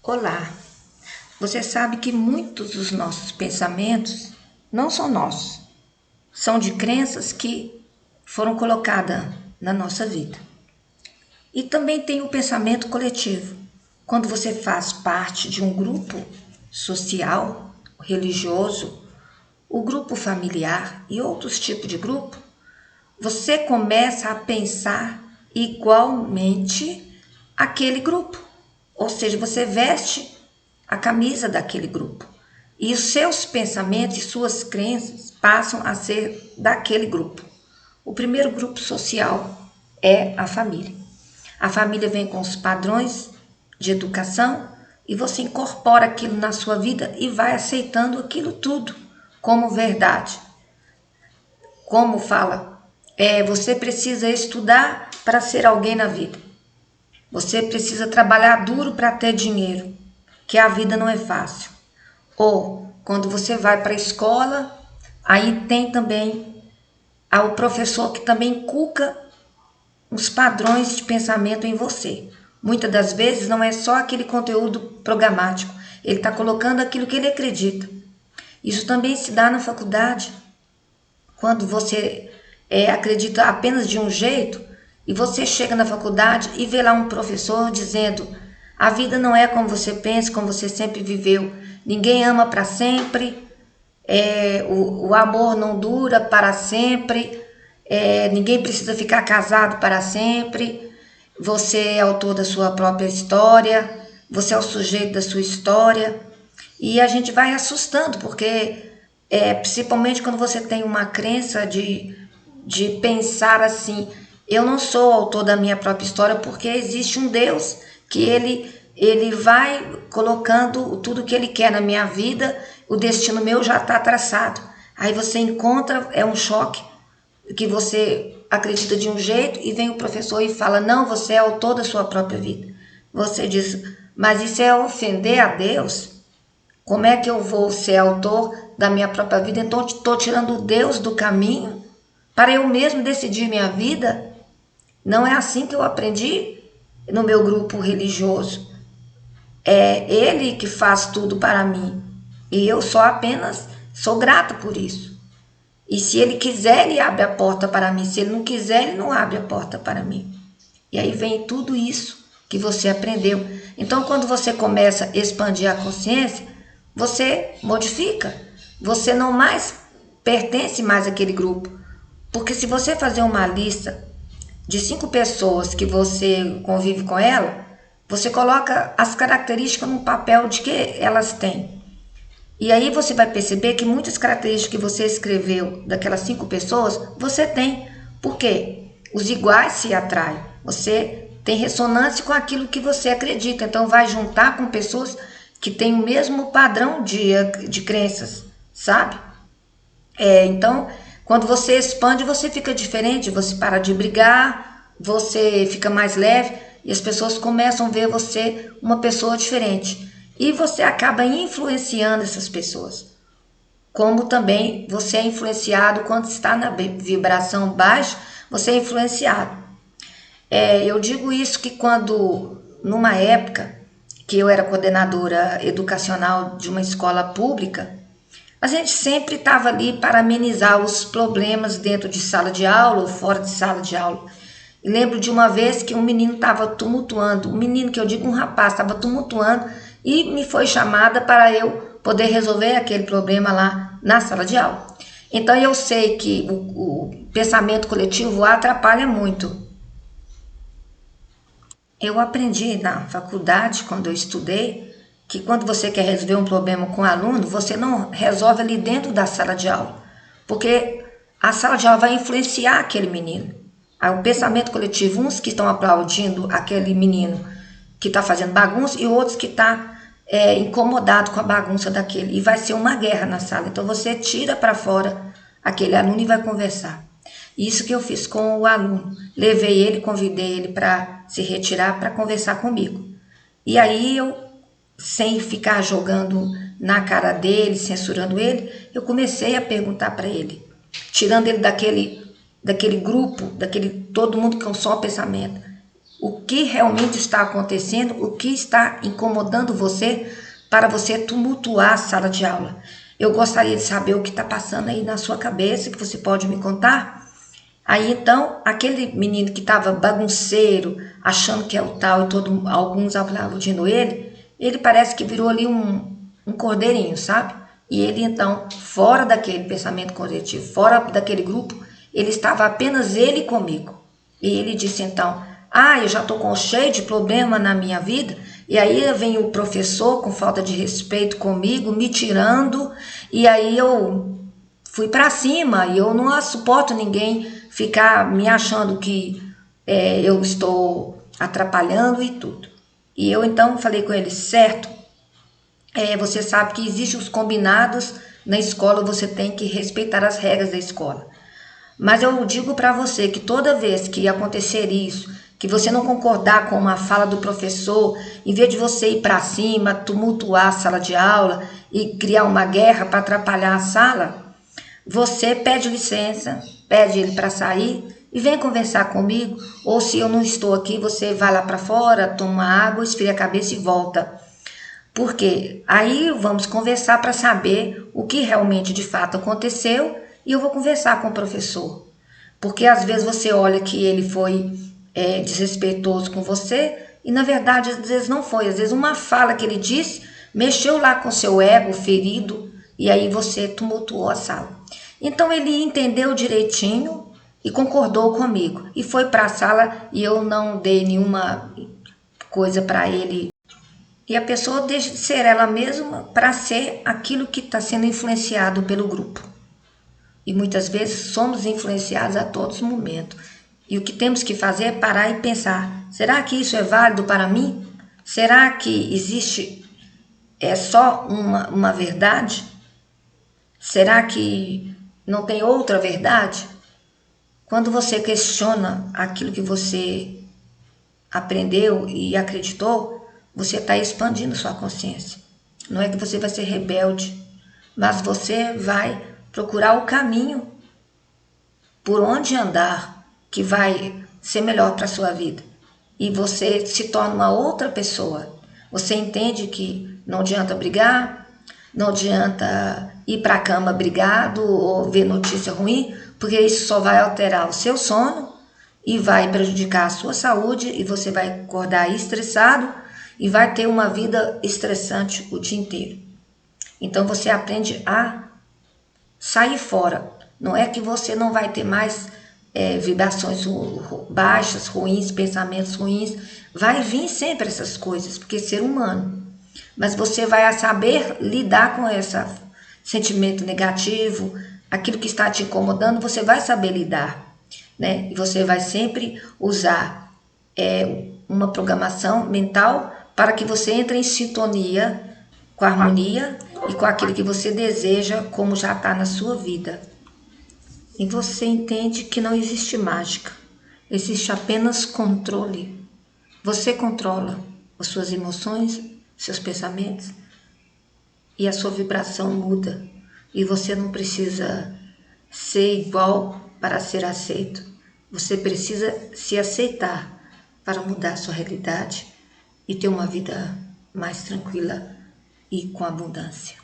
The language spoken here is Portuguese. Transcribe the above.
Olá, você sabe que muitos dos nossos pensamentos não são nossos, são de crenças que foram colocadas na nossa vida. E também tem o pensamento coletivo. Quando você faz parte de um grupo social, religioso, o grupo familiar e outros tipos de grupo, você começa a pensar igualmente aquele grupo. Ou seja, você veste a camisa daquele grupo. E os seus pensamentos e suas crenças passam a ser daquele grupo. O primeiro grupo social é a família. A família vem com os padrões de educação e você incorpora aquilo na sua vida e vai aceitando aquilo tudo como verdade. Como fala, você precisa estudar para ser alguém na vida. Você precisa trabalhar duro para ter dinheiro, que a vida não é fácil. Ou quando você vai para a escola, aí tem também o professor que também inculca os padrões de pensamento em você. Muitas das vezes não é só aquele conteúdo programático, ele está colocando aquilo que ele acredita. Isso também se dá na faculdade, quando você acredita apenas de um jeito e você chega na faculdade e vê lá um professor dizendo: a vida não é como você pensa, como você sempre viveu. Ninguém ama para sempre, o amor não dura para sempre, ninguém precisa ficar casado para sempre. Você é autor da sua própria história, você é o sujeito da sua história. E a gente vai assustando, porque principalmente quando você tem uma crença de pensar assim: eu não sou autor da minha própria história, porque existe um Deus que ele vai colocando tudo que ele quer na minha vida, o destino meu já está traçado. Aí você encontra, é um choque, que você acredita de um jeito e vem o professor e fala: não, você é autor da sua própria vida. Você diz: mas isso é ofender a Deus? Como é que eu vou ser autor da minha própria vida? Então estou tirando Deus do caminho para eu mesmo decidir minha vida? Não é assim que eu aprendi no meu grupo religioso. É Ele que faz tudo para mim. E eu só apenas sou grata por isso. E se Ele quiser, Ele abre a porta para mim. Se Ele não quiser, Ele não abre a porta para mim. E aí vem tudo isso que você aprendeu. Então, quando você começa a expandir a consciência, você modifica. Você não mais pertence mais àquele grupo. Porque se você fazer uma lista de 5 pessoas que você convive com ela, você coloca as características no papel de que elas têm. E aí você vai perceber que muitas características que você escreveu daquelas 5 pessoas, você tem. Por quê? Os iguais se atraem. Você tem ressonância com aquilo que você acredita. Então vai juntar com pessoas que têm o mesmo padrão de crenças, sabe? Então, quando você expande, você fica diferente, você para de brigar, você fica mais leve e as pessoas começam a ver você uma pessoa diferente. E você acaba influenciando essas pessoas. Como também você é influenciado quando está na vibração baixa, você é influenciado. Eu digo isso que quando, numa época que eu era coordenadora educacional de uma escola pública, a gente sempre estava ali para amenizar os problemas dentro de sala de aula ou fora de sala de aula. E lembro de uma vez que um menino estava tumultuando, um menino que eu digo um rapaz, estava tumultuando e me foi chamada para eu poder resolver aquele problema lá na sala de aula. Então eu sei que o pensamento coletivo atrapalha muito. Eu aprendi na faculdade, quando eu estudei, que quando você quer resolver um problema com o aluno, você não resolve ali dentro da sala de aula, porque a sala de aula vai influenciar aquele menino. Aí o pensamento coletivo, uns que estão aplaudindo aquele menino que está fazendo bagunça e outros que estão incomodado com a bagunça daquele. E vai ser uma guerra na sala. Então você tira para fora aquele aluno e vai conversar. Isso que eu fiz com o aluno. Levei ele, convidei ele para se retirar para conversar comigo. E aí eu, sem ficar jogando na cara dele, censurando ele, eu comecei a perguntar para ele, tirando ele daquele grupo, daquele todo mundo com só pensamento. o que realmente está acontecendo, o que está incomodando você para você tumultuar a sala de aula. Eu gostaria de saber o que está passando aí na sua cabeça, que você pode me contar. Aí então, aquele menino que estava bagunceiro, achando que é o tal, e alguns aplaudindo ele parece que virou ali um cordeirinho, sabe? E ele então, fora daquele pensamento coletivo, fora daquele grupo, ele estava apenas ele comigo. E ele disse então, eu já estou cheio de problema na minha vida, e aí vem o professor com falta de respeito comigo, me tirando, e aí eu fui para cima, e eu não suporto ninguém ficar me achando que eu estou atrapalhando e tudo. E eu então falei com ele, certo, você sabe que existem os combinados na escola, você tem que respeitar as regras da escola. Mas eu digo para você que toda vez que acontecer isso, que você não concordar com uma fala do professor, em vez de você ir para cima, tumultuar a sala de aula e criar uma guerra para atrapalhar a sala, você pede licença, pede ele para sair e vem conversar comigo. Ou se eu não estou aqui, você vai lá para fora, toma água, esfria a cabeça e volta. Porque aí vamos conversar para saber o que realmente de fato aconteceu e eu vou conversar com o professor. Porque às vezes você olha que ele foi desrespeitoso com você e na verdade às vezes não foi. Às vezes uma fala que ele disse mexeu lá com seu ego ferido e aí você tumultuou a sala. Então ele entendeu direitinho e concordou comigo. E foi para a sala e eu não dei nenhuma coisa para ele. E a pessoa deixa de ser ela mesma para ser aquilo que está sendo influenciado pelo grupo. E muitas vezes somos influenciados a todos os momentos. E o que temos que fazer é parar e pensar, será que isso é válido para mim? Será que existe só uma verdade? Será que não tem outra verdade? Quando você questiona aquilo que você aprendeu e acreditou, você está expandindo sua consciência. Não é que você vai ser rebelde, mas você vai procurar o caminho por onde andar que vai ser melhor para a sua vida. E você se torna uma outra pessoa. Você entende que não adianta brigar, não adianta ir para a cama brigado ou ver notícia ruim, porque isso só vai alterar o seu sono e vai prejudicar a sua saúde e você vai acordar estressado e vai ter uma vida estressante o dia inteiro. Então você aprende a sair fora. Não é que você não vai ter mais vibrações baixas, ruins, pensamentos ruins. Vai vir sempre essas coisas, porque é ser humano. Mas você vai saber lidar com esse sentimento negativo, aquilo que está te incomodando, você vai saber lidar, né? E você vai sempre usar uma programação mental para que você entre em sintonia com a harmonia e com aquilo que você deseja, como já está na sua vida. E você entende que não existe mágica, existe apenas controle. Você controla as suas emoções, seus pensamentos e a sua vibração muda. E você não precisa ser igual para ser aceito. Você precisa se aceitar para mudar a sua realidade e ter uma vida mais tranquila e com abundância.